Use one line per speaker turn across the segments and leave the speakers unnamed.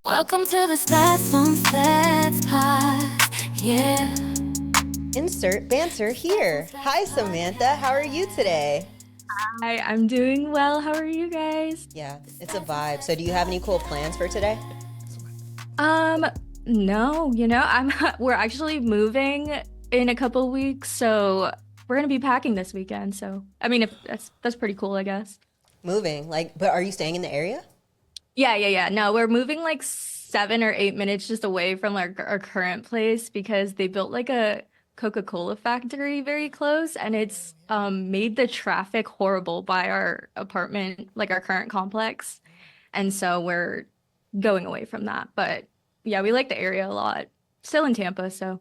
Welcome to the Stats on Stats Pod. Yeah.
Insert banter here. Hi, Samantha. How are you today?
Hi, I'm doing well. How are you guys?
Yeah, it's a vibe. So, do you have any cool plans for today?
Um, no, I'm we're actually moving in a couple weeks, so we're gonna be packing this weekend. So, I mean, if that's pretty cool, I guess.
Moving, but are you staying in the area?
Yeah. No, we're moving like 7 or 8 minutes just away from our current place because they built like a Coca-Cola factory very close, and it's made the traffic horrible by our apartment, like our current complex. And so we're going away from that. But yeah, we like the area a lot. Still in Tampa, so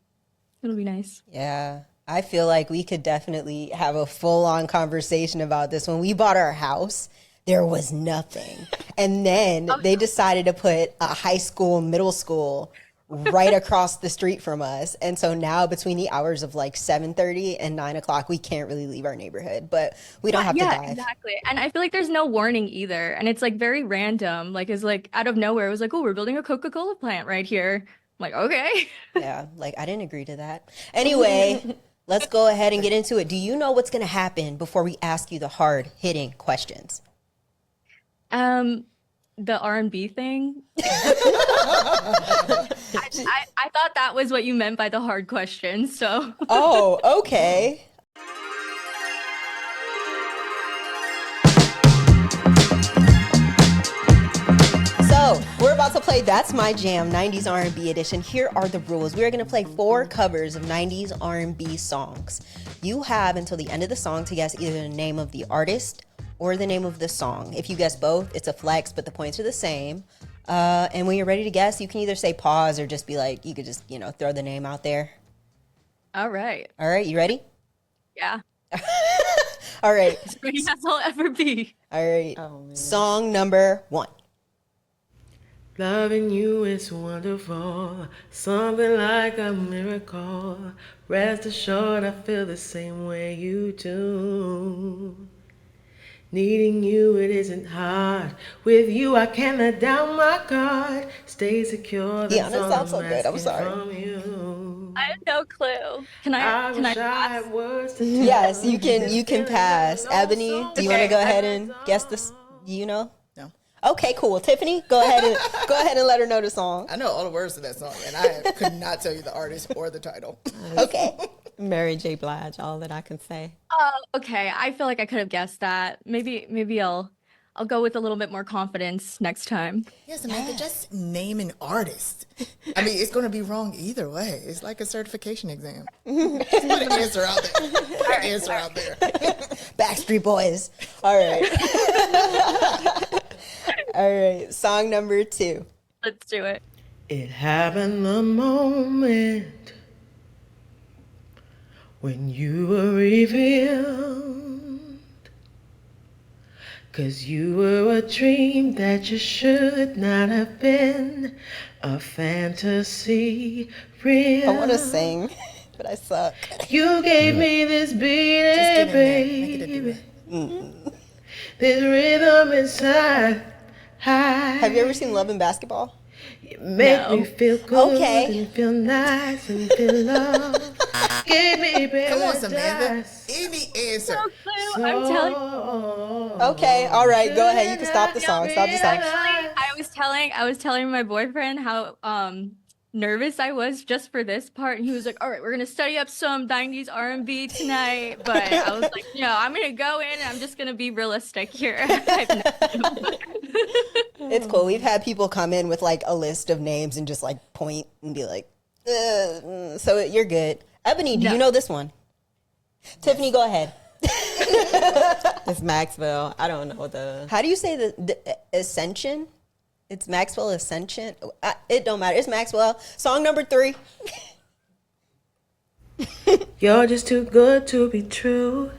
it'll be nice.
Yeah, I feel like we could definitely have a full-on conversation about this. When we bought our house, there was nothing. And then they decided to put a high school, middle school right across the street from us. And so now between the hours of like 7:30 and 9 o'clock, we can't really leave our neighborhood, but we don't have to
Yeah,
dive.
exactly. And I feel like there's no warning either. And it's like very random. Like it's like out of nowhere. It was like, oh, we're building a Coca-Cola plant right here. I'm like, okay.
Yeah, like I didn't agree to that. Anyway, let's go ahead and get into it. Do you know what's going to happen before we ask you the hard-hitting questions?
The R&B thing. I thought that was what you meant by the hard question. So
Oh, okay. So we're about to play That's My Jam 90s R&B Edition. Here are the rules. We're going to play 4 covers of 90s R&B songs. You have until the end of the song to guess either the name of the artist or the name of the song. If you guess both, it's a flex, but the points are the same. And when you're ready to guess, you can either say pause or just be like, you could just, throw the name out there.
all right.
All right, you ready?
Yeah.
All right.
As ready as I'll ever be.
All right. Song number 1.
Loving you is wonderful, something like a miracle. Rest assured I feel the same way you do. Needing you, it isn't hard. With you, I can't let down my guard. Stay secure.
Yeah, that sounds so good. I'm sorry.
From you.
I have no clue. Can
I
I
wish I
pass?
had words to tell.
Yes, you can pass. Ebony, do you want to go ahead and guess this?
No.
Okay, cool. Tiffany, go ahead and let her know the song.
I know all the words to that song, and I could not tell you the artist or the title.
Okay.
Mary J. Blige, all that I can say.
Oh, okay. I feel like I could have guessed that. Maybe I'll go with a little bit more confidence next time.
Yes, Samantha, just name an artist. I mean, it's going to be wrong either way. It's like a certification exam. Just put an answer out there. Put an answer out there.
Backstreet Boys. All right. All right. Song number 2.
Let's do it.
It happened the moment when you were revealed. 'Cause you were a dream that you should not have been. A fantasy real.
I want to sing, but I suck.
You gave me this
Just
beating,
get in there. Make it a duet.
baby. This rhythm inside.
Have you ever seen Love and Basketball?
You make me feel good
Okay.
and feel nice and feel love. Give me paradise.
Come on, Samantha. Any answer.
No clue. I'm telling you.
Okay. All right. Go ahead. You can stop the song. Stop the song.
Actually, I was telling my boyfriend how nervous I was just for this part, and he was like, "All right, we're gonna study up some 90s R&B tonight." But I was like, "No, I'm gonna go in and I'm just gonna be realistic here." I have no clue.
It's cool. We've had people come in with like a list of names and just like point and be like, so you're good. Ebony, do you know this one? Tiffany, go ahead.
It's Maxwell. I don't know the.
How do you say the Ascension? It's Maxwell Ascension. It don't matter. It's Maxwell. Song number 3.
You're just too good to be true.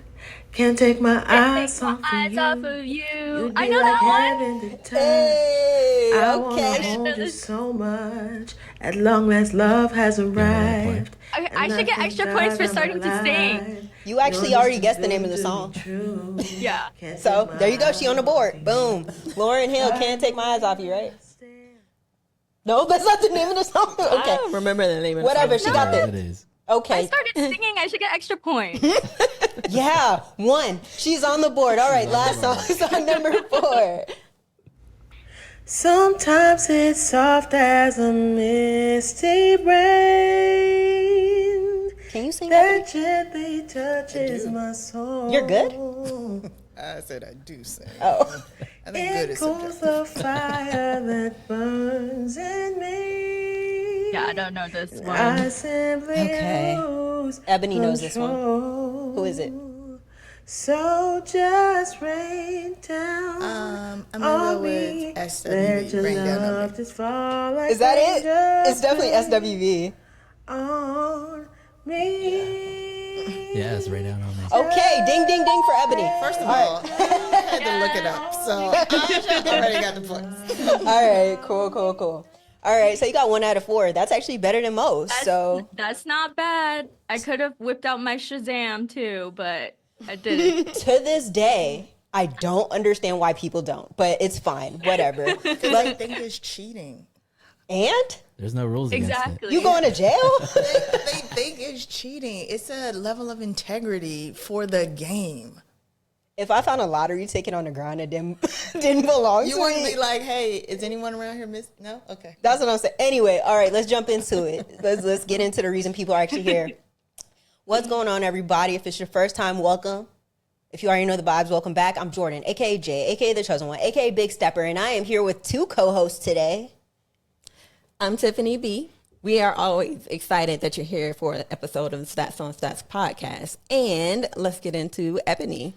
Can't take my eyes
Take
off
my eyes
of
off
you.
of you.
You'd
I
be
know
like
that one.
heaven to touch.
Hey,
I wanna
okay.
hold you so much. At long last, love has arrived.
I should get extra points for starting to sing.
You actually already guessed the name of the song.
Yeah.
So there you go. She on the board. Boom. Lauren Hill, Can't Take My Eyes Off You, right? No, that's not the name of the song.
I
Okay.
don't remember the name of
Whatever,
the
she
song.
got
Yeah,
this.
it is.
I
Okay.
started singing. I should get extra points.
Yeah, 1. She's on the board. All right, last song, song number 4.
Sometimes it's soft as a misty rain
Can you sing
that
that?
gently touches my soul.
You're good?
I said I do sing.
Oh.
I think good
It
is
goes
subjective.
the fire that burns in me.
Yeah, I don't know this one.
I simply
Okay.
lose
Ebony knows this one.
control.
Who is it?
So just rain down
I'm gonna
on
go
me.
with SWV,
Let your
Rain Down on
love
Me.
just fall like
Is that it?
raindrops
It's definitely SWV.
on me.
Yeah, it's right down on me.
Okay, ding, ding, ding for Ebony.
First of all, I had to look it up, so I already got the points.
All right, cool. All right, so you got 1 out of 4. That's actually better than most. So
That's not bad. I could have whipped out my Shazam too, but I didn't.
to this day, I don't understand why people don't, but it's fine. Whatever.
Because they think it's cheating.
And
There's no rules against it.
Exactly.
you going to jail?
They think it's cheating. It's a level of integrity for the game.
If I found a lottery ticket on the ground that didn't belong
You
to
wouldn't
me,
be like, hey, is anyone around here miss? No? Okay.
that's what I'm saying. Anyway, all right, let's jump into it. Let's get into the reason people are actually here. What's going on, everybody? If it's your first time, welcome. If you already know the vibes, welcome back. I'm Jordan, aka Jay, aka the chosen one, aka Big Stepper, and I am here with 2 co-hosts today.
I'm Tiffany B. We are always excited that you're here for an episode of the Stats on Stats podcast. And let's get into Ebony.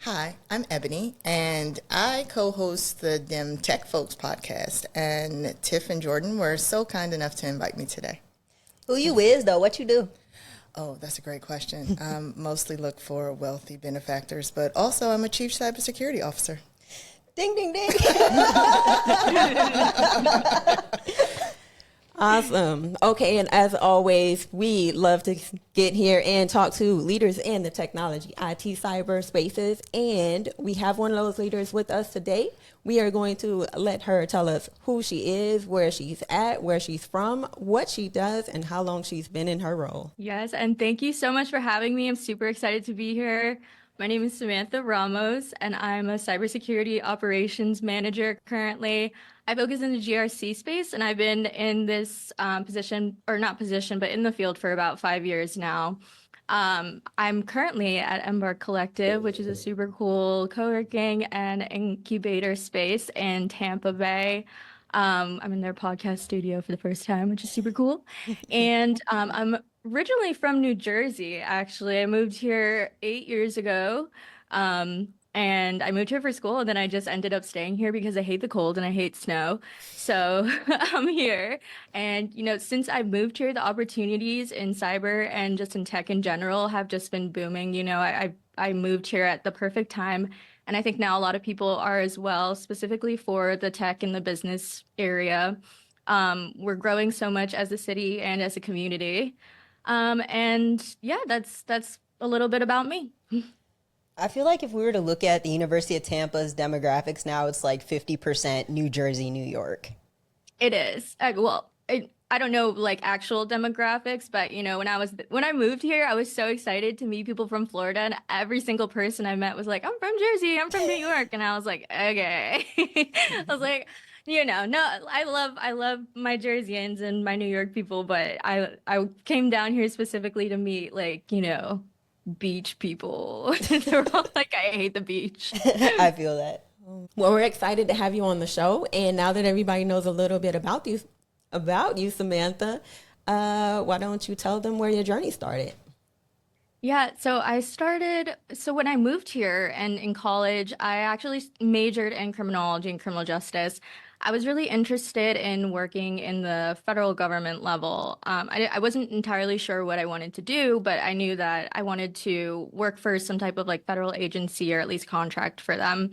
Hi, I'm Ebony, and I co-host the Dem Tech Folks podcast. And Tiff and Jordan were so kind enough to invite me today.
Who you is though? What you do?
Oh, that's a great question. Mostly look for wealthy benefactors, but also I'm a chief cybersecurity officer.
Ding, ding, ding.
Awesome. Okay, and as always, we love to get here and talk to leaders in the technology, IT, cyber spaces, and we have one of those leaders with us today. We are going to let her tell us who she is, where she's at, where she's from, what she does, and how long she's been in her role.
Yes, and thank you so much for having me. I'm super excited to be here. My name is Samantha Ramos, and I'm a Cybersecurity Operations Manager currently. I focus in the GRC space, and I've been in this position, or not position, but in the field for about 5 years now. I'm currently at Embark Collective, which is a super cool co-working and incubator space in Tampa Bay. I'm in their podcast studio for the first time, which is super cool. And I'm originally from New Jersey, actually. I moved here 8 years ago. And I moved here for school, and then I just ended up staying here because I hate the cold and I hate snow. So I'm here. And, since I moved here, the opportunities in cyber and just in tech in general have just been booming. I moved here at the perfect time. And I think now a lot of people are as well, specifically for the tech and the business area. We're growing so much as a city and as a community. And yeah, that's a little bit about me.
I feel like if we were to look at the University of Tampa's demographics now, it's like 50% New Jersey, New York.
It is. I don't know like actual demographics, but when I moved here, I was so excited to meet people from Florida, and every single person I met was like, "I'm from Jersey, I'm from New York," and I was like, "Okay." I was like, no, I love my Jerseyans and my New York people, but I came down here specifically to meet beach people. They're all like, I hate the beach.
I feel that.
Well, we're excited to have you on the show. And now that everybody knows a little bit about you, Samantha, why don't you tell them where your journey started?
Yeah, so when I moved here and in college, I actually majored in criminology and criminal justice. I was really interested in working in the federal government level. I wasn't entirely sure what I wanted to do, but I knew that I wanted to work for some type of like federal agency or at least contract for them.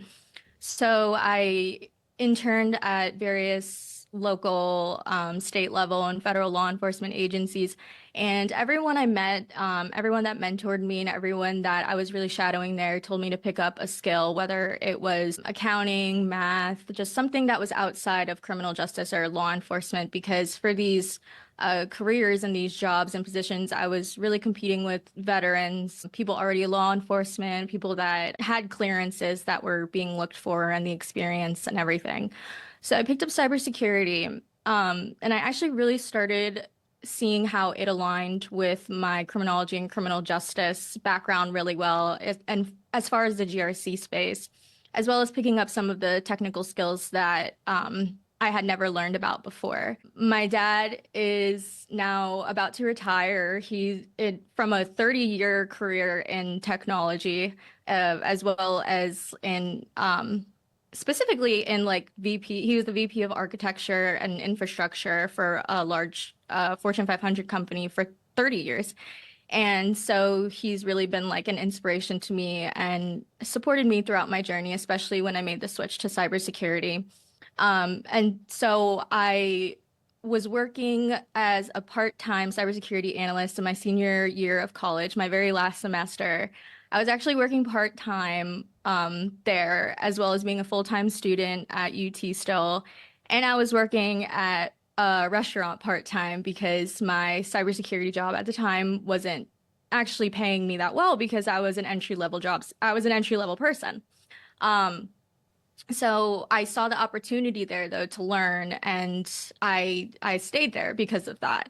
So I interned at various local, state level, and federal law enforcement agencies. And everyone I met, everyone that mentored me, and everyone that I was really shadowing there told me to pick up a skill, whether it was accounting, math, just something that was outside of criminal justice or law enforcement, because for these careers and these jobs and positions, I was really competing with veterans, people already in law enforcement, people that had clearances that were being looked for, and the experience and everything. So I picked up cybersecurity, and I actually really started seeing how it aligned with my criminology and criminal justice background really well, and as far as the GRC space, as well as picking up some of the technical skills that I had never learned about before. My dad is now about to retire. From a 30-year career in technology, as well as in specifically in like VP. He was the VP of architecture and infrastructure for a large Fortune 500 company for 30 years. And so he's really been like an inspiration to me and supported me throughout my journey, especially when I made the switch to cybersecurity. And so I was working as a part-time cybersecurity analyst in my senior year of college, my very last semester. I was actually working part-time there, as well as being a full-time student at UT still. And I was working at a restaurant part-time because my cybersecurity job at the time wasn't actually paying me that well because I was an entry-level person. So I saw the opportunity there though to learn, and I stayed there because of that.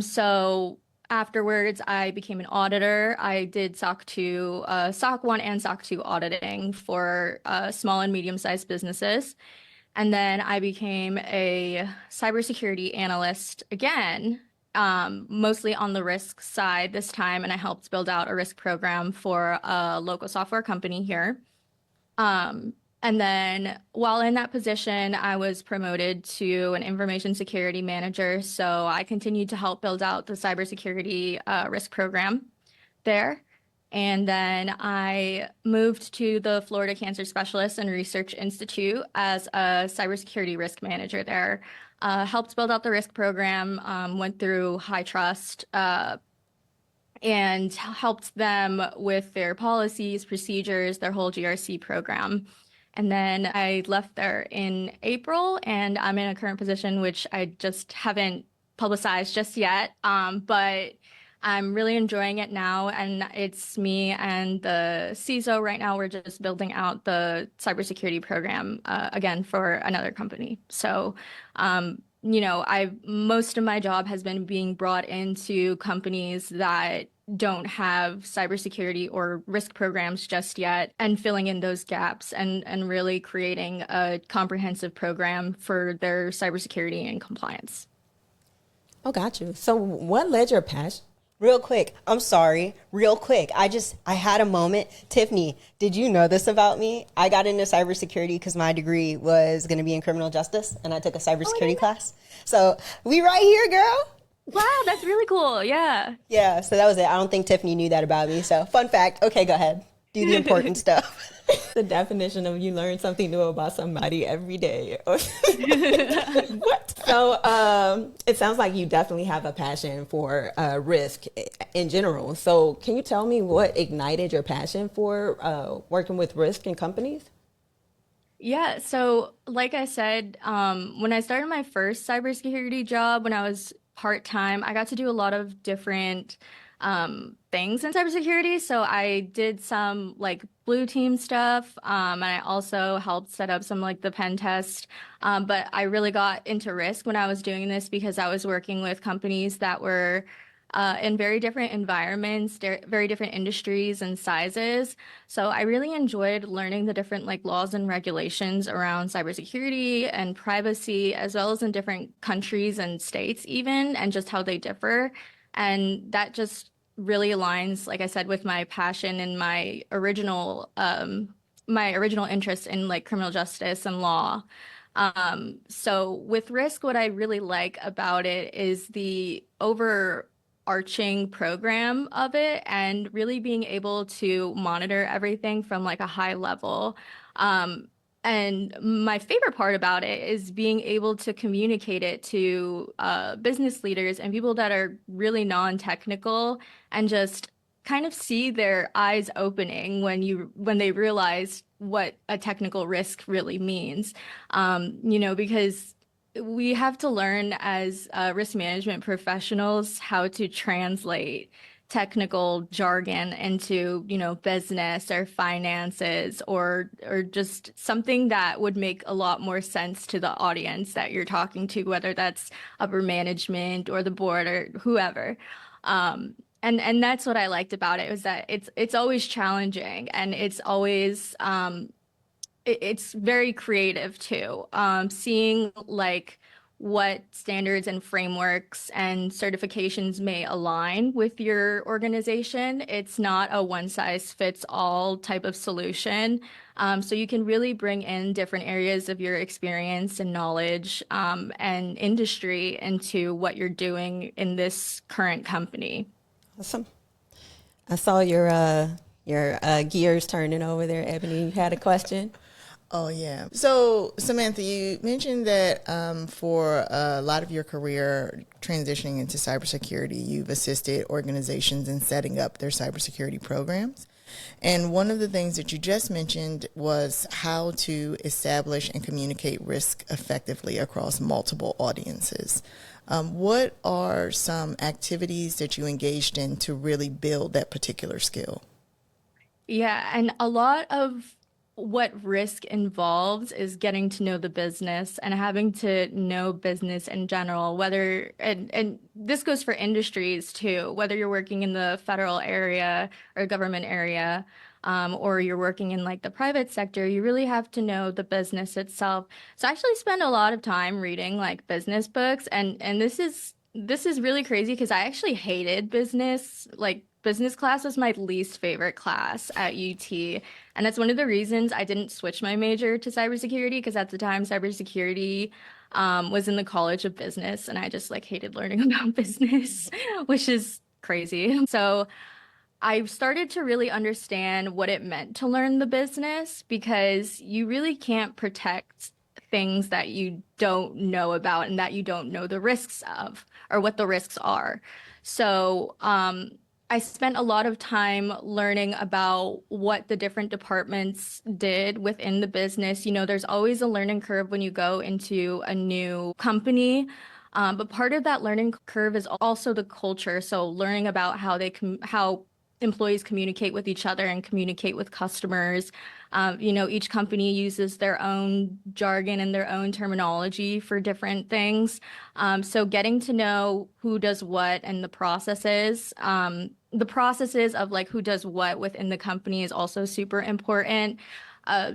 So afterwards, I became an auditor. I did SOC 2, SOC 1 and SOC 2 auditing for small and medium-sized businesses. And then I became a cybersecurity analyst again, mostly on the risk side this time, and I helped build out a risk program for a local software company here. And then while in that position, I was promoted to an information security manager. So I continued to help build out the cybersecurity risk program there. And then I moved to the Florida Cancer Specialists and Research Institute as a cybersecurity risk manager there. Helped build out the risk program, went through high trust, and helped them with their policies, procedures, their whole GRC program. And then I left there in April, and I'm in a current position which I just haven't publicized just yet. But I'm really enjoying it now, and it's me and the CISO right now. We're just building out the cybersecurity program again for another company. So, most of my job has been being brought into companies that don't have cybersecurity or risk programs just yet, and filling in those gaps and really creating a comprehensive program for their cybersecurity and compliance.
Oh, got you. So what led your passion?
Real quick, I'm sorry. Real quick, I had a moment. Tiffany, did you know this about me? I got into cybersecurity because my degree was going to be in criminal justice, and I took a cybersecurity class. So we right here, girl.
Wow, that's really cool. Yeah.
Yeah, so that was it. I don't think Tiffany knew that about me. So fun fact. Okay, go ahead. Do the important stuff.
The definition of you learn something new about somebody every day. What? So it sounds like you definitely have a passion for risk in general. So can you tell me what ignited your passion for working with risk in companies?
Yeah, so like I said, when I started my first cybersecurity job when I was part-time, I got to do a lot of different things in cybersecurity. So I did some like blue team stuff, and I also helped set up some like the pen test. But I really got into risk when I was doing this because I was working with companies that were in very different environments, very different industries and sizes. So I really enjoyed learning the different like laws and regulations around cybersecurity and privacy, as well as in different countries and states even, and just how they differ. And that just really aligns, like I said, with my passion and my original interest in like criminal justice and law. So with risk, what I really like about it is the overarching program of it and really being able to monitor everything from like a high level. And my favorite part about it is being able to communicate it to business leaders and people that are really non-technical and just kind of see their eyes opening when they realize what a technical risk really means. Because we have to learn as risk management professionals how to translate technical jargon into, business or finances or just something that would make a lot more sense to the audience that you're talking to, whether that's upper management or the board or whoever. And that's what I liked about it, was that it's always challenging, and it's always it's very creative too. Seeing like what standards and frameworks and certifications may align with your organization. It's not a one size fits all type of solution. So you can really bring in different areas of your experience and knowledge and industry into what you're doing in this current company.
Awesome. I saw your gears turning over there, Ebony. You had a question?
Oh, yeah. So, Samantha, you mentioned that for a lot of your career transitioning into cybersecurity, you've assisted organizations in setting up their cybersecurity programs. And one of the things that you just mentioned was how to establish and communicate risk effectively across multiple audiences. What are some activities that you engaged in to really build that particular skill?
Yeah, and a lot of what risk involves is getting to know the business and having to know business in general, and this goes for industries too, whether you're working in the federal area or government area, or you're working in like the private sector, you really have to know the business itself. So I actually spend a lot of time reading like business books, and this is really crazy because I actually hated business. Like business class was my least favorite class at UT. And that's one of the reasons I didn't switch my major to cybersecurity, because at the time cybersecurity was in the College of Business, and I just like hated learning about business, which is crazy. So I started to really understand what it meant to learn the business, because you really can't protect things that you don't know about and that you don't know the risks of or what the risks are. So, I spent a lot of time learning about what the different departments did within the business. There's always a learning curve when you go into a new company. But part of that learning curve is also the culture. So learning about how employees communicate with each other and communicate with customers. Each company uses their own jargon and their own terminology for different things. So getting to know who does what and the processes of like who does what within the company is also super important.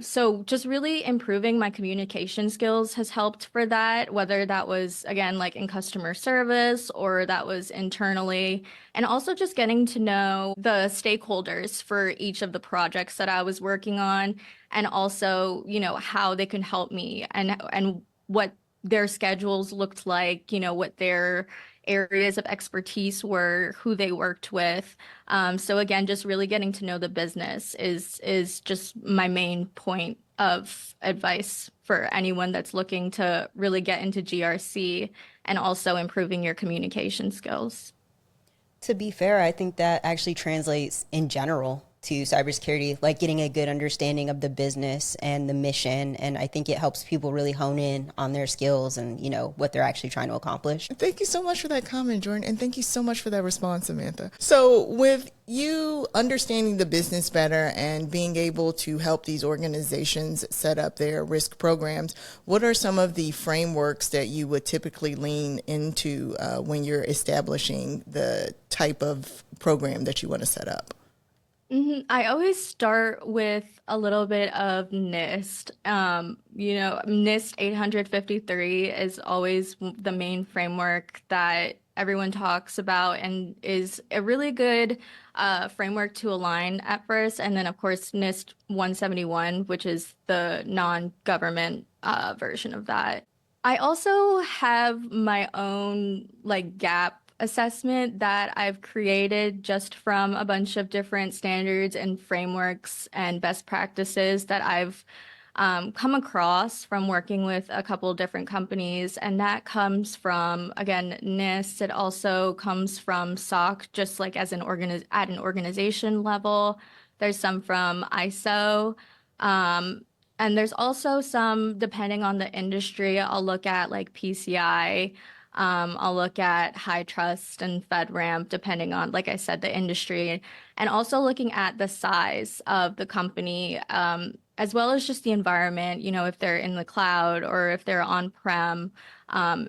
So just really improving my communication skills has helped for that, whether that was, again, like in customer service or that was internally, and also just getting to know the stakeholders for each of the projects that I was working on, and also, how they can help me and what their schedules looked like, what their areas of expertise were, who they worked with. So again, just really getting to know the business is just my main point of advice for anyone that's looking to really get into GRC, and also improving your communication skills.
To be fair, I think that actually translates in general to cybersecurity, like getting a good understanding of the business and the mission. And I think it helps people really hone in on their skills and, what they're actually trying to accomplish.
Thank you so much for that comment, Jordan. And thank you so much for that response, Samantha. So with you understanding the business better and being able to help these organizations set up their risk programs, what are some of the frameworks that you would typically lean into when you're establishing the type of program that you want to set up?
I always start with a little bit of NIST. NIST 853 is always the main framework that everyone talks about and is a really good framework to align at first. And then, of course, NIST 171, which is the non-government version of that. I also have my own gap assessment that I've created just from a bunch of different standards and frameworks and best practices that I've come across from working with a couple different companies. And that comes from, again, NIST. It also comes from SOC, just like as at an organization level. There's some from ISO. And there's also some, depending on the industry, I'll look at like PCI. I'll look at high trust and FedRAMP, depending on, like I said, the industry, and also looking at the size of the company, as well as just the environment, if they're in the cloud or if they're on-prem,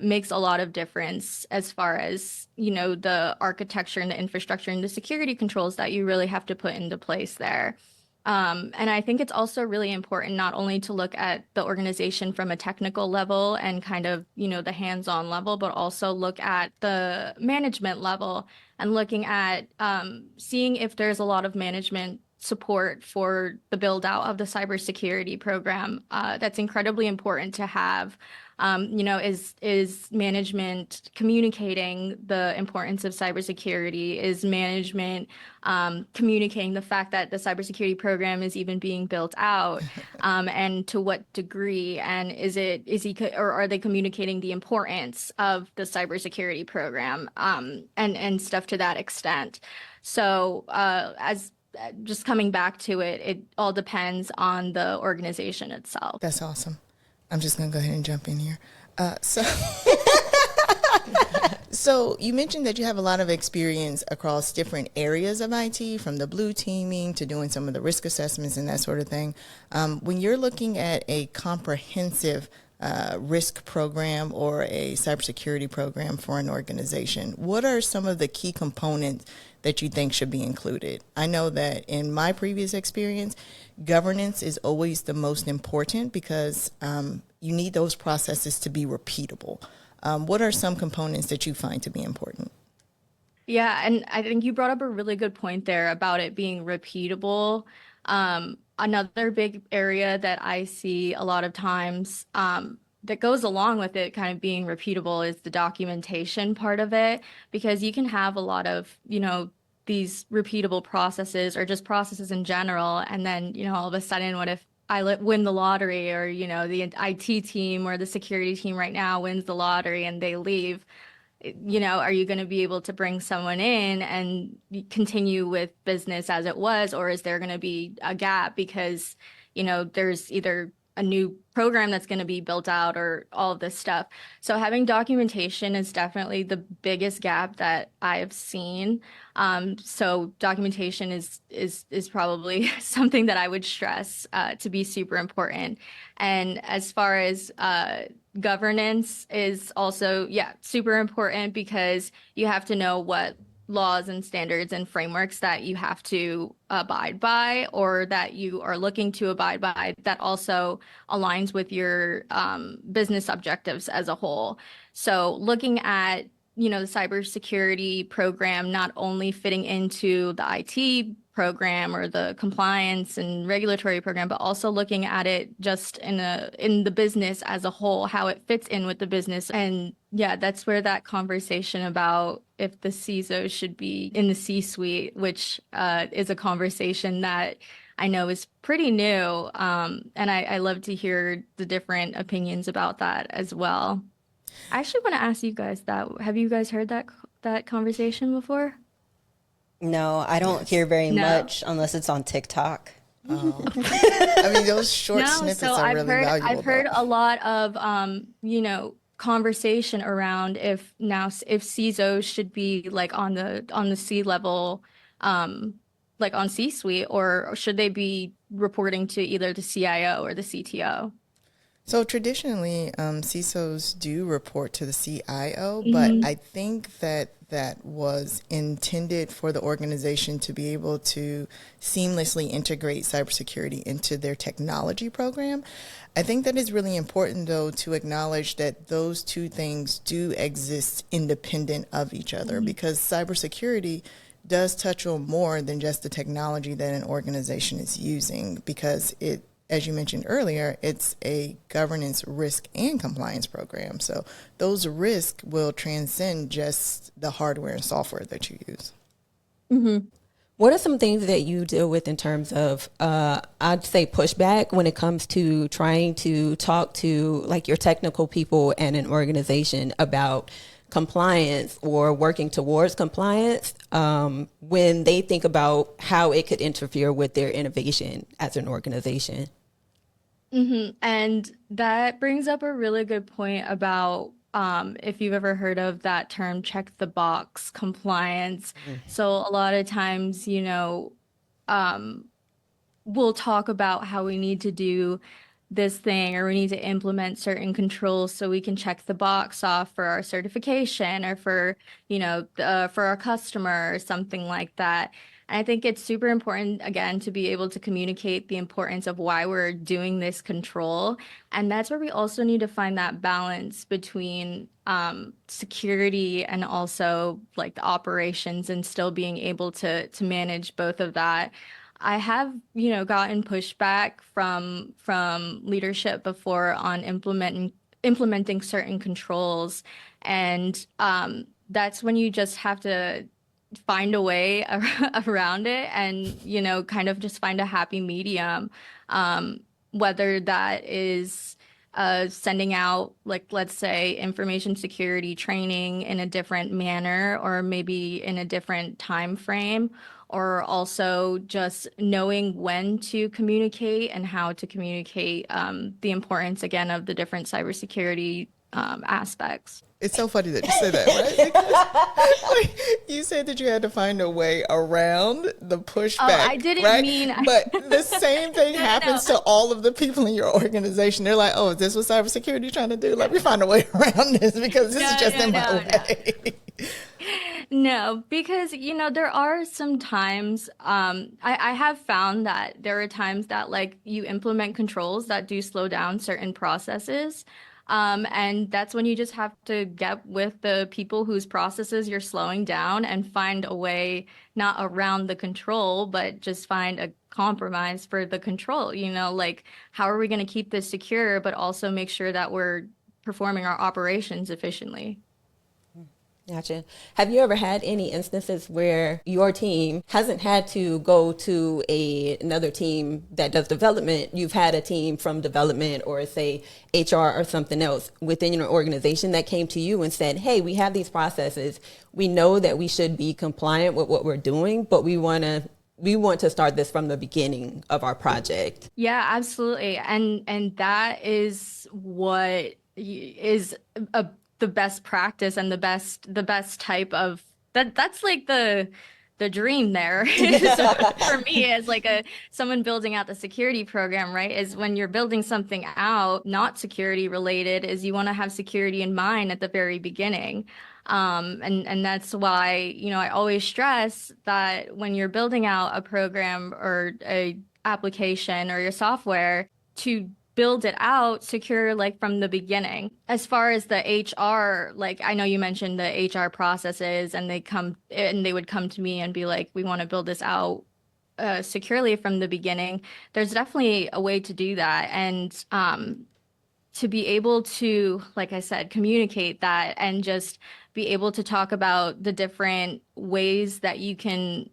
makes a lot of difference as far as, the architecture and the infrastructure and the security controls that you really have to put into place there. And I think it's also really important not only to look at the organization from a technical level and kind of, the hands-on level, but also look at the management level and looking at seeing if there's a lot of management support for the build out of the cybersecurity program. That's incredibly important to have. Is management communicating the importance of cybersecurity? Is management communicating the fact that the cybersecurity program is even being built out, and to what degree? And are they communicating the importance of the cybersecurity program, and stuff to that extent? So just coming back to it, it all depends on the organization itself.
That's awesome. I'm just going to go ahead and jump in here. So you mentioned that you have a lot of experience across different areas of IT, from the blue teaming to doing some of the risk assessments and that sort of thing. When you're looking at a comprehensive risk program or a cybersecurity program for an organization, what are some of the key components that you think should be included? I know that in my previous experience, governance is always the most important because you need those processes to be repeatable. What are some components that you find to be important?
Yeah, and I think you brought up a really good point there about it being repeatable. Another big area that I see a lot of times that goes along with it kind of being repeatable is the documentation part of it, because you can have a lot of, these repeatable processes or just processes in general. And then, all of a sudden, what if I win the lottery, or, the IT team or the security team right now wins the lottery and they leave? Are you going to be able to bring someone in and continue with business as it was, or is there going to be a gap because, there's either a new program that's going to be built out or all of this stuff? So having documentation is definitely the biggest gap that I've seen. So documentation is probably something that I would stress to be super important. And as far as governance is also, super important, because you have to know what laws and standards and frameworks that you have to abide by, or that you are looking to abide by, that also aligns with your business objectives as a whole. So looking at, the cybersecurity program not only fitting into the IT program or the compliance and regulatory program, but also looking at it just in the business as a whole, how it fits in with the business. And that's where that conversation about if the CISO should be in the C-suite, which is a conversation that I know is pretty new. And I love to hear the different opinions about that as well. I actually want to ask you guys that. Have you guys heard that conversation before?
No, I don't hear very much unless it's on TikTok.
Oh. I mean, those short snippets are really valuable.
I've heard a lot of, conversation around if CISOs should be like on the C level, like on C-suite, or should they be reporting to either the CIO or the CTO?
So traditionally, CISOs do report to the CIO, but I think that was intended for the organization to be able to seamlessly integrate cybersecurity into their technology program. I think that is really important, though, to acknowledge that those two things do exist independent of each other, because cybersecurity does touch on more than just the technology that an organization is using, because it, as you mentioned earlier, it's a governance, risk, and compliance program. So those risks will transcend just the hardware and software that you use.
Mm-hmm.
What are some things that you deal with in terms of, I'd say, pushback when it comes to trying to talk to like your technical people and an organization about compliance or working towards compliance when they think about how it could interfere with their innovation as an organization?
And that brings up a really good point about if you've ever heard of that term, check the box compliance. So a lot of times, um, we'll talk about how we need to do this thing or we need to implement certain controls so we can check the box off for our certification or for, for our customer or something like that. And I think it's super important, again, to be able to communicate the importance of why we're doing this control. And that's where we also need to find that balance between security and also like the operations and still being able to manage both of that. I have, gotten pushback from leadership before on implementing certain controls, and that's when you just have to find a way around it and, kind of just find a happy medium. Whether that is sending out, like, let's say, information security training in a different manner or maybe in a different time frame, or also just knowing when to communicate and how to communicate the importance, again, of the different cybersecurity aspects.
It's so funny that you said that, right? Because like, you said that you had to find a way around the pushback.
Oh, I didn't
right?
mean.
But the same thing happens to all of the people in your organization. They're like, "Oh, is this what cybersecurity trying to do? Let me find a way around this because this is just in my way."
No, because, there are some times, I have found that there are times that like you implement controls that do slow down certain processes. And that's when you just have to get with the people whose processes you're slowing down and find a way, not around the control, but just find a compromise for the control, like how are we going to keep this secure, but also make sure that we're performing our operations efficiently.
Gotcha. Have you ever had any instances where your team hasn't had to go to another team that does development? You've had a team from development or say HR or something else within your organization that came to you and said, "Hey, we have these processes. We know that we should be compliant with what we're doing, but we want to start this from the beginning of our project."
Yeah, absolutely. And that is what is the best practice and the best type of that's like the dream there. So for me as like someone building out the security program, right, is when you're building something out not security related, is you want to have security in mind at the very beginning. And that's why, I always stress that when you're building out a program or a application or your software, to build it out secure, like from the beginning. As far as the HR, like I know you mentioned the HR processes and they would come to me and be like, "We want to build this out securely from the beginning." There's definitely a way to do that. And to be able to, like I said, communicate that and just be able to talk about the different ways that you can,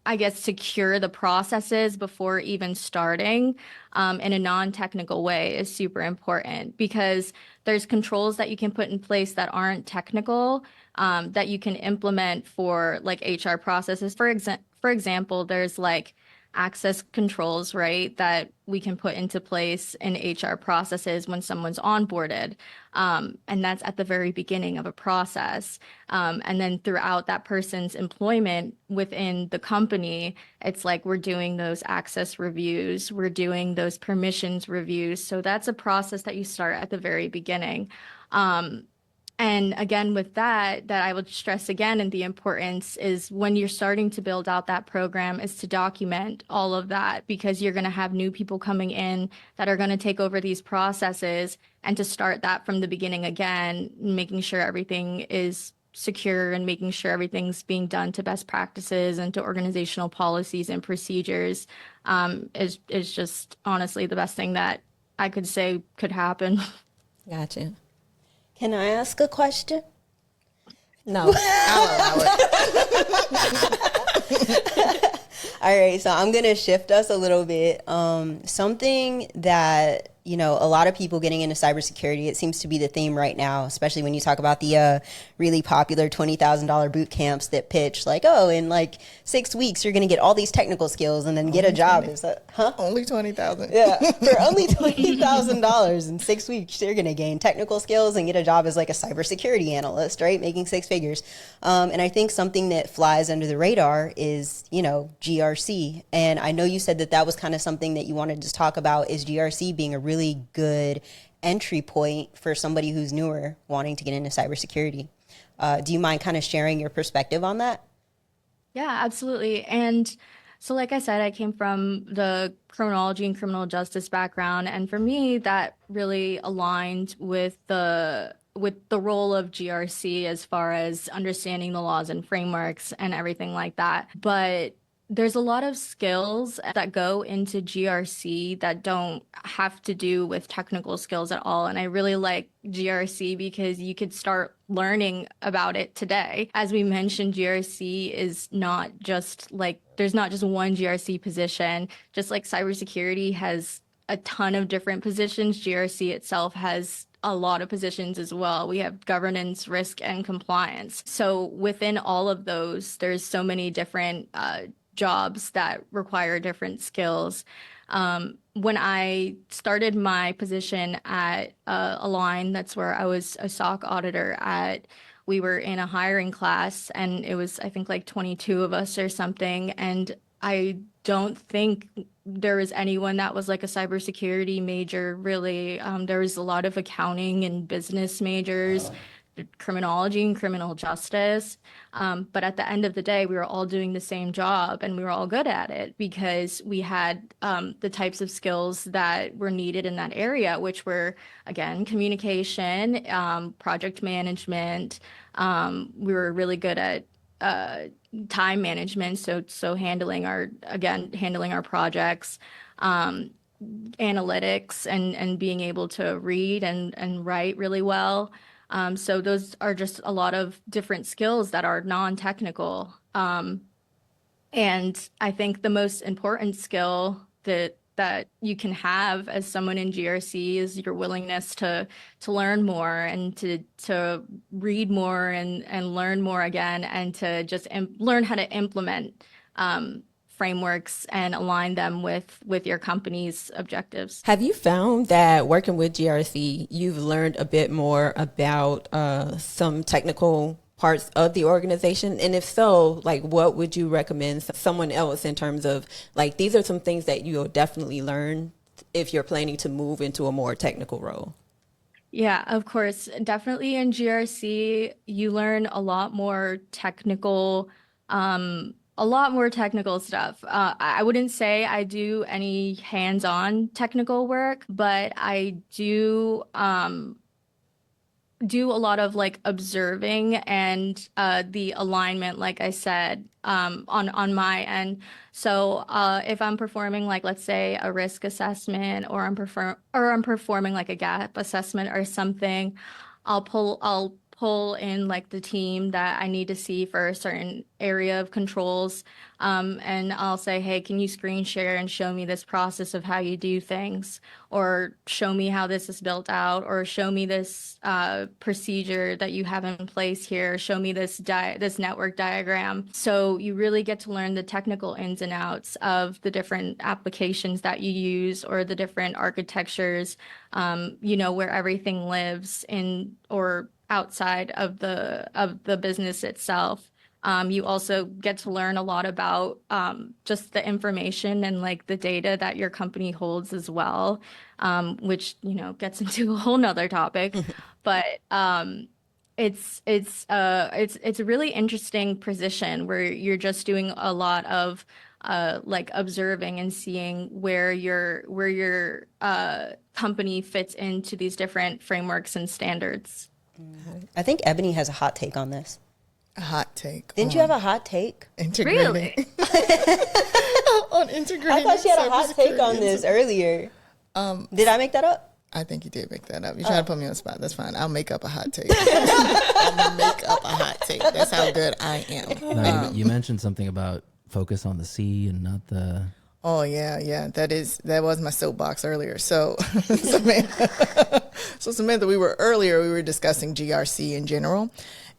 I guess, secure the processes before even starting in a non-technical way is super important, because there's controls that you can put in place that aren't technical that you can implement for like HR processes. For example, there's like access controls, right, that we can put into place in HR processes when someone's onboarded. And that's at the very beginning of a process. And then throughout that person's employment within the company, it's like we're doing those access reviews, we're doing those permissions reviews. So that's a process that you start at the very beginning. And again, with that I would stress again, and the importance is when you're starting to build out that program is to document all of that, because you're going to have new people coming in that are going to take over these processes, and to start that from the beginning again, making sure everything is secure and making sure everything's being done to best practices and to organizational policies and procedures is just honestly the best thing that I could say could happen.
Gotcha.
Can I ask a question?
No.
I'll allow it.
All right, so I'm gonna shift us a little bit. Something that, you know, a lot of people getting into cybersecurity, it seems to be the theme right now, especially when you talk about the really popular $20,000 boot camps that pitch like, oh, in like 6 weeks you're gonna get all these technical skills and then get a job. It's
Only 20,000.
Yeah, for only $20,000 in 6 weeks, you're gonna gain technical skills and get a job as like a cybersecurity analyst, right? Making six figures. And I think something that flies under the radar is, you know, GRC. And I know you said that that was kind of something that you wanted to talk about, is GRC being a really good entry point for somebody who's newer wanting to get into cybersecurity. Do you mind kind of sharing your perspective on that?
Yeah, absolutely. And so, like I said, I came from the criminology and criminal justice background, and for me, that really aligned with the role of GRC as far as understanding the laws and frameworks and everything like that. But there's a lot of skills that go into GRC that don't have to do with technical skills at all. And I really like GRC because you could start learning about it today. As we mentioned, GRC is not just like, there's not just one GRC position. Just like cybersecurity has a ton of different positions, GRC itself has a lot of positions as well. We have governance, risk, and compliance. So within all of those, there's so many different jobs that require different skills. When I started my position at Align, that's where I was a SOC auditor at, we were in a hiring class and it was, I think, like 22 of us or something. And I don't think there was anyone that was like a cybersecurity major, really. There was a lot of accounting and business majors, criminology and criminal justice. But at the end of the day, we were all doing the same job and we were all good at it because we had the types of skills that were needed in that area, which were, again, communication, project management. We were really good at time management, so handling our projects, analytics, and being able to read and write really well. So those are just a lot of different skills that are non-technical. And I think the most important skill that you can have as someone in GRC is your willingness to learn more and to read more and learn more again, and to just learn how to implement frameworks and align them with your company's objectives.
Have you found that working with GRC, you've learned a bit more about some technical parts of the organization? And if so, like, what would you recommend someone else in terms of, like, these are some things that you'll definitely learn if you're planning to move into a more technical role?
Yeah, of course. Definitely in GRC, you learn a lot more technical stuff. I wouldn't say I do any hands-on technical work, but I do a lot of like observing and the alignment, like I said, on my end. So if I'm performing, like, let's say a risk assessment, or I'm performing like a gap assessment or something, I'll pull in like the team that I need to see for a certain area of controls. And I'll say, hey, can you screen share and show me this process of how you do things, or show me how this is built out, or show me this procedure that you have in place here, show me this network diagram. So you really get to learn the technical ins and outs of the different applications that you use, or the different architectures, where everything lives in or outside of the business itself. You also get to learn a lot about just the information and like the data that your company holds as well, which gets into a whole nother topic. But it's a really interesting position where you're just doing a lot of like observing and seeing where your company fits into these different frameworks and standards.
I think Ebony has a hot take on this.
A hot take.
Didn't you have a hot take?
Integrating.
Really?
On integrating.
I thought she had a hot take on this earlier. Did I make that up?
I think you did make that up. You try to put me on the spot. That's fine. I'll make up a hot take. I'll make up a hot take. That's how good I am.
No, you mentioned something about focus on the C and not the.
Oh yeah. That was my soapbox earlier. So Samantha, we were discussing GRC in general.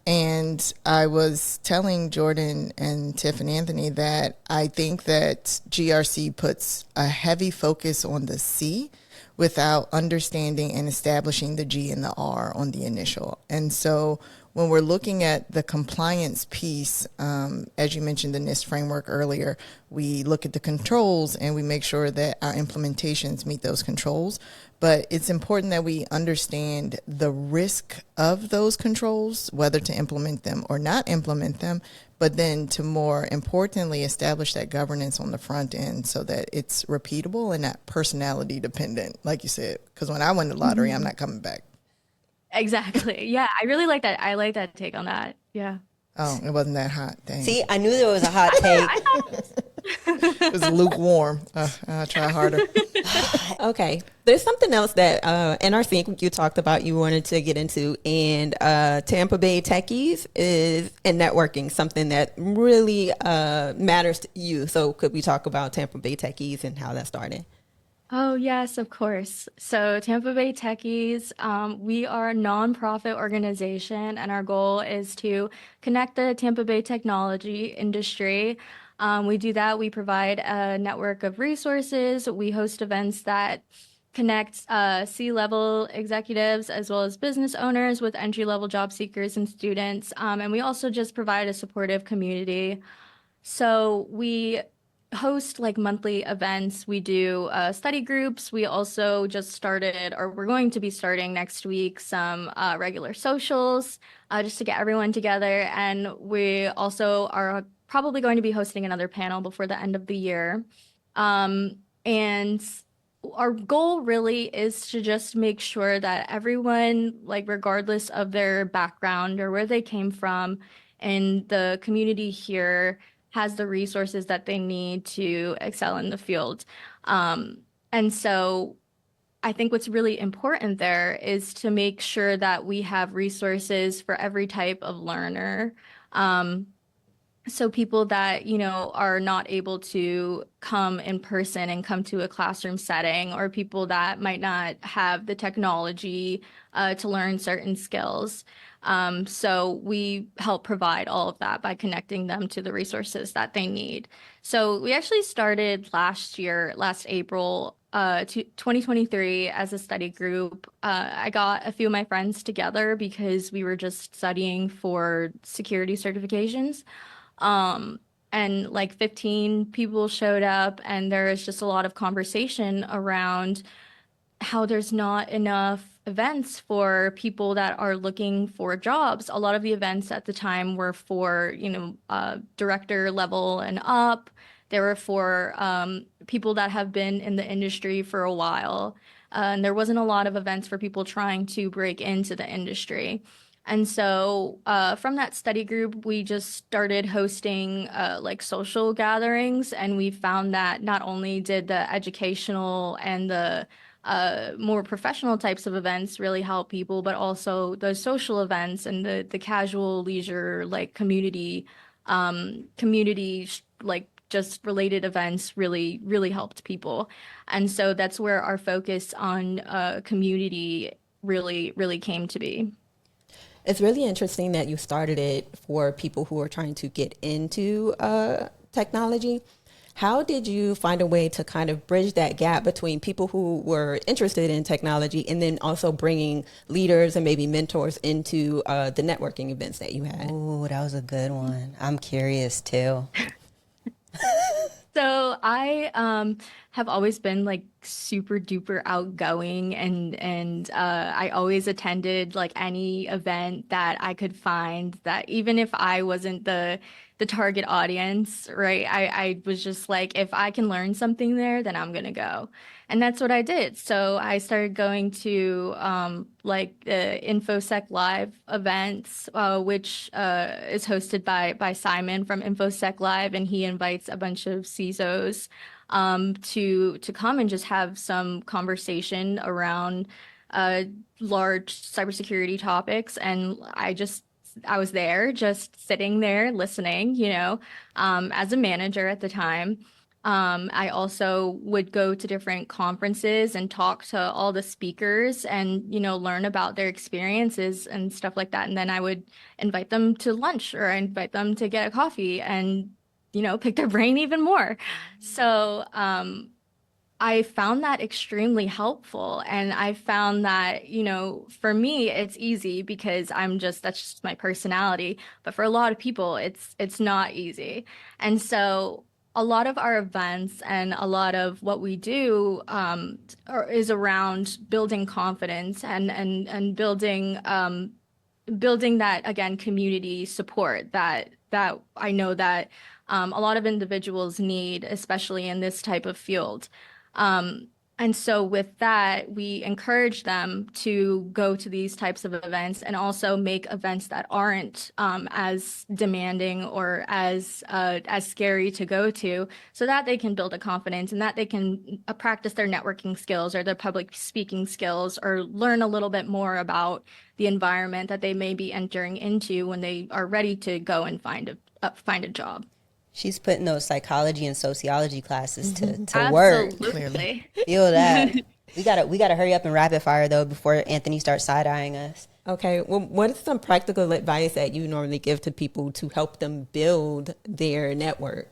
And I was telling Jordan and Tiff and Anthony that I think that GRC puts a heavy focus on the C without understanding and establishing the G and the R on the initial. And so when we're looking at the compliance piece, as you mentioned the NIST framework earlier, we look at the controls and we make sure that our implementations meet those controls. But it's important that we understand the risk of those controls, whether to implement them or not implement them, but then to more importantly establish that governance on the front end so that it's repeatable and not personality dependent, like you said. Because when I win the lottery, I'm not coming back.
Exactly. Yeah, I really like that. I like that take on that. Yeah.
Oh, it wasn't that hot. Dang.
See, I knew there was a hot take.
I thought
It was lukewarm. I'll try harder.
Okay. There's something else that in our sync you talked about you wanted to get into, and Tampa Bay Techies is in networking, something that really matters to you. So could we talk about Tampa Bay Techies and how that started?
Oh, yes, of course. So, Tampa Bay Techies, we are a nonprofit organization, and our goal is to connect the Tampa Bay technology industry. We do that. We provide a network of resources. We host events that connect C-level executives as well as business owners with entry-level job seekers and students. And we also just provide a supportive community. So we host like monthly events. We do study groups. We also just started, or we're going to be starting next week, some regular socials just to get everyone together. And we also are probably going to be hosting another panel before the end of the year. And our goal really is to just make sure that everyone, like regardless of their background or where they came from in the community here, has the resources that they need to excel in the field. And so I think what's really important there is to make sure that we have resources for every type of learner. So people that, you know, are not able to come in person and come to a classroom setting, or people that might not have the technology to learn certain skills. So we help provide all of that by connecting them to the resources that they need. So we actually started last April, 2023 as a study group. I got a few of my friends together because we were just studying for security certifications. And like 15 people showed up, and there was just a lot of conversation around how there's not enough events for people that are looking for jobs. A lot of the events at the time were for, director level and up. They were for people that have been in the industry for a while. And there wasn't a lot of events for people trying to break into the industry. And so from that study group, we just started hosting like social gatherings, and we found that not only did the educational and the more professional types of events really help people, but also those social events and the casual leisure, like community like just related events really, really helped people. And so that's where our focus on community really, really came to be.
It's really interesting that you started it for people who are trying to get into technology. How did you find a way to kind of bridge that gap between people who were interested in technology and then also bringing leaders and maybe mentors into the networking events that you had?
Ooh, that was a good one. I'm curious too.
So I have always been like super duper outgoing, and I always attended like any event that I could find, that even if I wasn't the target audience, right? I was just like, if I can learn something there, then I'm gonna go. And that's what I did. So I started going to like the InfoSec Live events, which is hosted by Simon from InfoSec Live, and he invites a bunch of CISOs to come and just have some conversation around large cybersecurity topics. And I just I was there just sitting there listening, as a manager at the time. I also would go to different conferences and talk to all the speakers and, learn about their experiences and stuff like that. And then I would invite them to lunch or I invite them to get a coffee and, pick their brain even more. So, I found that extremely helpful. And I found that, for me, it's easy because that's just my personality. But for a lot of people, it's not easy. And so a lot of our events and a lot of what we do is around building confidence and building that, again, community support that I know that a lot of individuals need, especially in this type of field. And so with that, we encourage them to go to these types of events and also make events that aren't as demanding or as scary to go to, so that they can build a confidence and that they can practice their networking skills or their public speaking skills or learn a little bit more about the environment that they may be entering into when they are ready to go and find a job.
She's putting those psychology and sociology classes to work.
Absolutely.
Feel that. We gotta hurry up and rapid fire though before Anthony starts side-eyeing us.
Okay. Well, what is some practical advice that you normally give to people to help them build their network?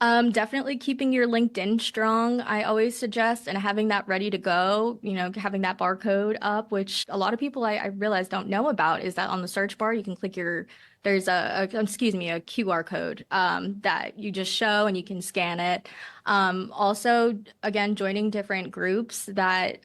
Definitely keeping your LinkedIn strong, I always suggest, and having that ready to go, having that barcode up, which a lot of people I realize don't know about, is that on the search bar, you can click there's a QR code that you just show and you can scan it. Also, again, joining different groups that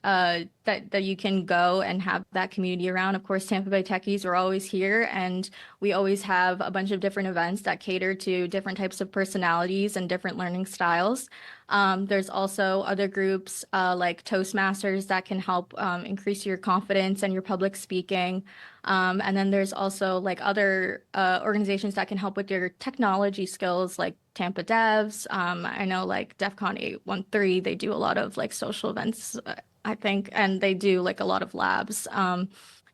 you can go and have that community around. Of course, Tampa Bay Techies, we're always here, and we always have a bunch of different events that cater to different types of personalities and different learning styles. There's also other groups like Toastmasters that can help increase your confidence and your public speaking. And then there's also like other organizations that can help with your technology skills, like Tampa Devs. I know like DEF CON 813, they do a lot of like social events, I think, and they do like a lot of labs.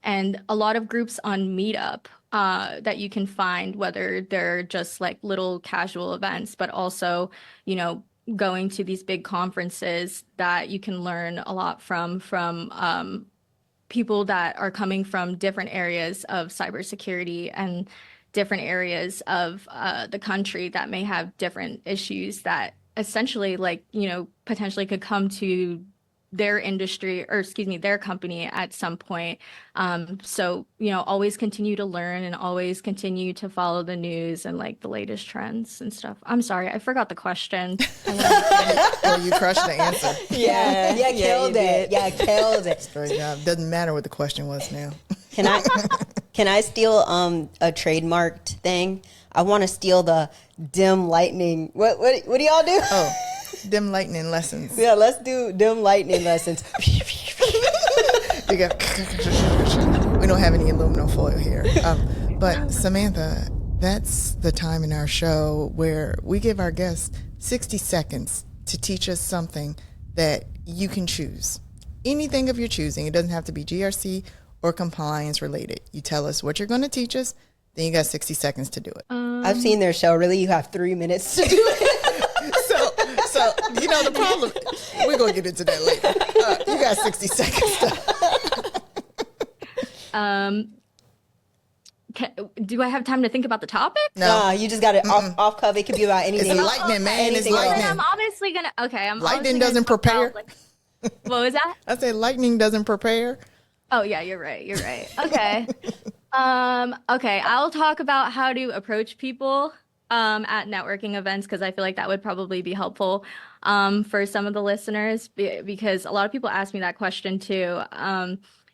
And a lot of groups on Meetup that you can find, whether they're just like little casual events, but also, going to these big conferences that you can learn a lot from people that are coming from different areas of cybersecurity and different areas of the country that may have different issues that essentially potentially could come to their industry, or excuse me, their company at some point. So, always continue to learn and always continue to follow the news and like the latest trends and stuff. I'm sorry, I forgot the question.
Oh, you crushed the answer.
Yeah, killed it. Yeah, killed it.
Great job. Doesn't matter what the question was now.
Can I steal a trademarked thing? I want to steal the dim lightning. What do y'all do?
Oh, dim lightning lessons.
Yeah, let's do dim lightning lessons.
We don't have any aluminum foil here. But Samantha, that's the time in our show where we give our guests 60 seconds to teach us something that you can choose. Anything of your choosing. It doesn't have to be GRC or compliance related. You tell us what you're going to teach us, then you got 60 seconds to do it.
I've seen their show. Really, you have 3 minutes to do it.
So the problem, we're going to get into that later. You got 60 seconds.
Do I have time to think about the topic?
No, you just got it off cover. It could be about anything.
It's lightning, man. It's lightning.
I'm obviously gonna. Okay,
lightning doesn't prepare.
What was that?
I said lightning doesn't prepare.
Oh yeah, you're right. Okay. Okay, I'll talk about how to approach people at networking events, because I feel like that would probably be helpful for some of the listeners, because a lot of people ask me that question too.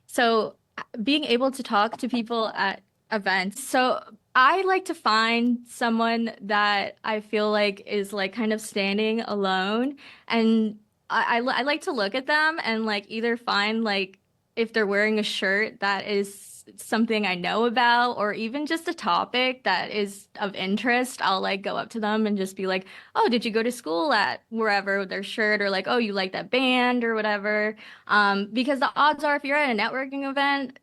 So being able to talk to people at events. So I like to find someone that I feel like is like kind of standing alone, and I like to look at them and like either find like if they're wearing a shirt that is something I know about, or even just a topic that is of interest. I'll like go up to them and just be like, oh, did you go to school at wherever with their shirt, or like, oh, you like that band or whatever. Because the odds are if you're at a networking event,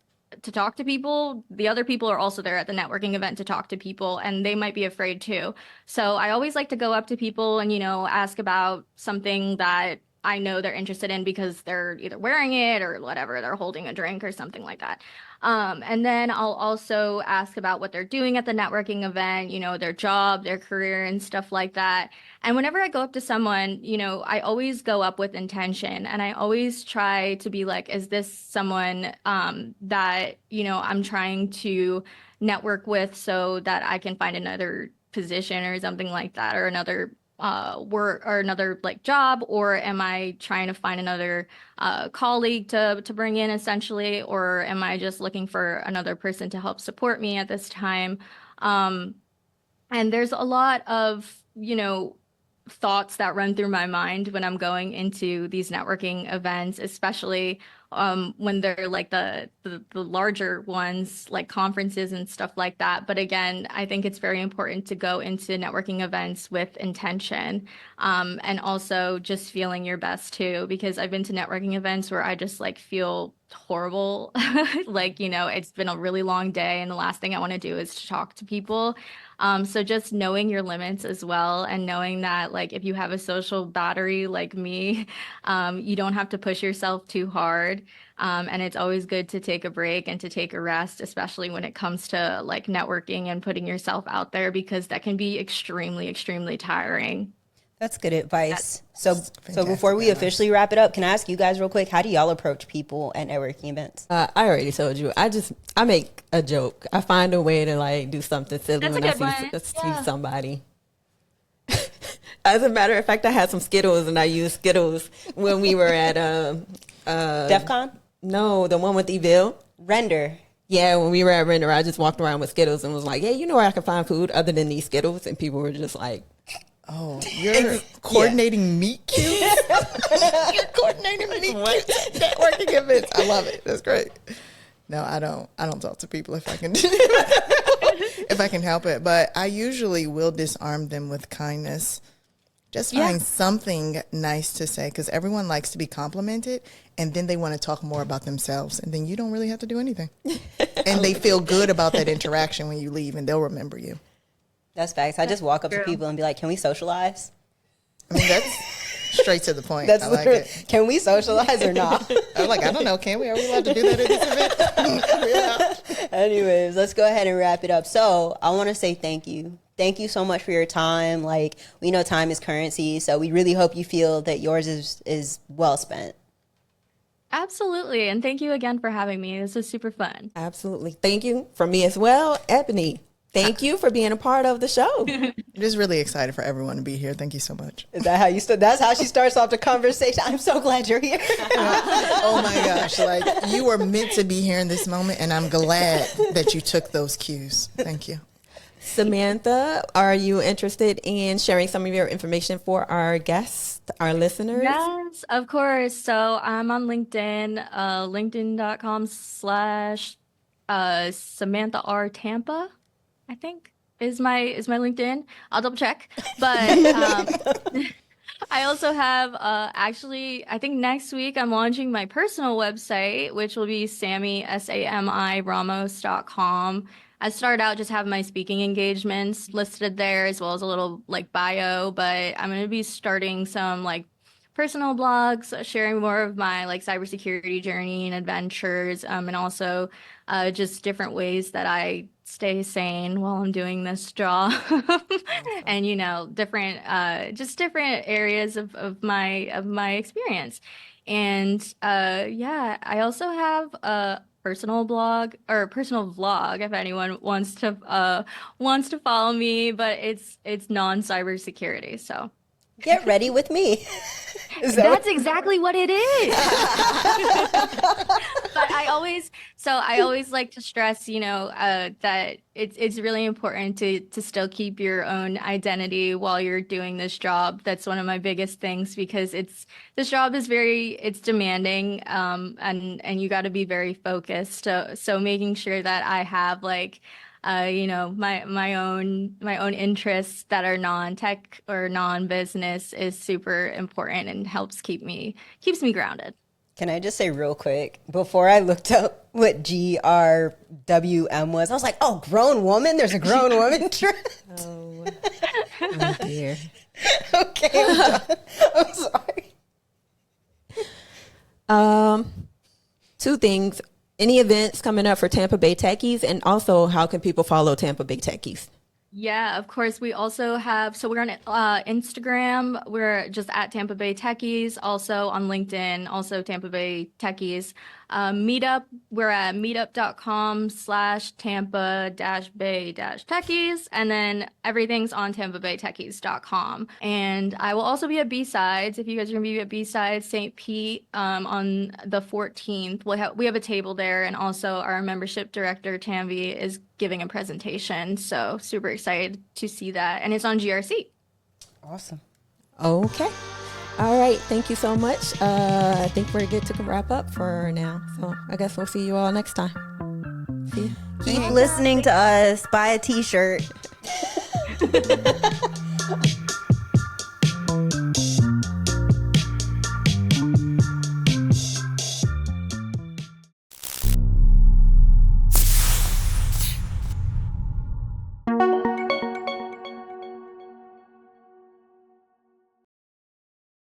to talk to people, the other people are also there at the networking event to talk to people, and they might be afraid too. So I always like to go up to people and, ask about something that I know they're interested in because they're either wearing it or whatever, they're holding a drink or something like that. And then I'll also ask about what they're doing at the networking event, their job, their career, and stuff like that. And whenever I go up to someone, I always go up with intention, and I always try to be like, is this someone that, I'm trying to network with so that I can find another position or something like that, or another work or another like job, or am I trying to find another colleague to bring in essentially, or am I just looking for another person to help support me at this time? And there's a lot of, thoughts that run through my mind when I'm going into these networking events, especially when they're like the larger ones, like conferences and stuff like that. But again, I think it's very important to go into networking events with intention, and also just feeling your best too, because I've been to networking events where I just like feel horrible. Like, it's been a really long day and the last thing I want to do is to talk to people. So just knowing your limits as well, and knowing that like if you have a social battery like me, you don't have to push yourself too hard. And it's always good to take a break and to take a rest, especially when it comes to like networking and putting yourself out there, because that can be extremely, extremely tiring.
That's good advice. So before we officially wrap it up, can I ask you guys real quick, how do y'all approach people at networking events?
I already told you. I make a joke. I find a way to like do something silly
That's
when
a
I
good one.
see somebody. As a matter of fact, I had some Skittles and I used Skittles when we were at
DEF CON?
No, the one with Evil.
Render.
Yeah, when we were at Render, I just walked around with Skittles and was like, "Hey, you know where I can find food other than these Skittles?" And people were just like,
"Oh, you're coordinating meet cutes? You're coordinating meet cutes at networking events. I love it. That's great." No, I don't talk to people if I can if I can help it. But I usually will disarm them with kindness. Just find something nice to say, because everyone likes to be complimented, and then they want to talk more about themselves, and then you don't really have to do anything. And they feel good about that interaction when you leave, and they'll remember you.
That's facts. I just walk up to people and be like, "Can we socialize?"
I mean, that's straight to the point.
That's
I like it.
Can we socialize or not?
I'm like, I don't know. Can we? Are we allowed to do that at this event?
Anyways, let's go ahead and wrap it up. So I want to say thank you. Thank you so much for your time. Like, we know time is currency, so we really hope you feel that yours is well spent.
Absolutely. And thank you again for having me. This was super fun.
"Absolutely, thank you from me as well, Ebony. Thank you for being a part of the show."
I'm just really excited for everyone to be here. Thank you so much.
Is that how you That's how she starts off the conversation. I'm so glad you're here.
Oh my gosh. Like, you were meant to be here in this moment, and I'm glad that you took those cues. Thank you.
Samantha, are you interested in sharing some of your information for our guests, our listeners?
Yes, of course. So I'm on LinkedIn, linkedin.com/ Samantha R. Tampa, I think is my LinkedIn. I'll double check. But I also have actually, I think next week I'm launching my personal website, which will be SamiRamos.com. I started out just having my speaking engagements listed there, as well as a little like bio, but I'm going to be starting some like personal blogs, sharing more of my like cybersecurity journey and adventures, and also just different ways that I stay sane while I'm doing this job. And different just different areas of my experience. And yeah, I also have a personal blog or personal vlog if anyone wants to follow me, but it's non-cybersecurity, so
Get ready with me.
That's exactly what it is. But I always like to stress, that it's really important to still keep your own identity while you're doing this job. That's one of my biggest things, because this job is it's demanding, and you got to be very focused. So making sure that I have like my own interests that are non-tech or non-business is super important and keeps me grounded.
Can I just say real quick, before I looked up what GRWM was, I was like, oh, grown woman? There's a grown woman trend?
Oh dear.
Okay, I'm done. I'm sorry.
Two things. Any events coming up for Tampa Bay Techies, and also how can people follow Tampa Bay Techies?
Yeah, of course. We also have, so we're on Instagram. We're just at Tampa Bay Techies. Also on LinkedIn, also Tampa Bay Techies. Meetup, we're at meetup.com/Tampa-Bay-Techies. And then everything's on TampaBayTechies.com. And I will also be at B-Sides. If you guys are going to be at B-Sides, St. Pete, on the 14th. We have a table there. And also our membership director, Tanvi, is giving a presentation. So super excited to see that. And it's on GRC.
Awesome.
Okay. All right. Thank you so much. I think we're good to wrap up for now. So I guess we'll see you all next time. See ya.
Keep listening to us. Buy a t-shirt.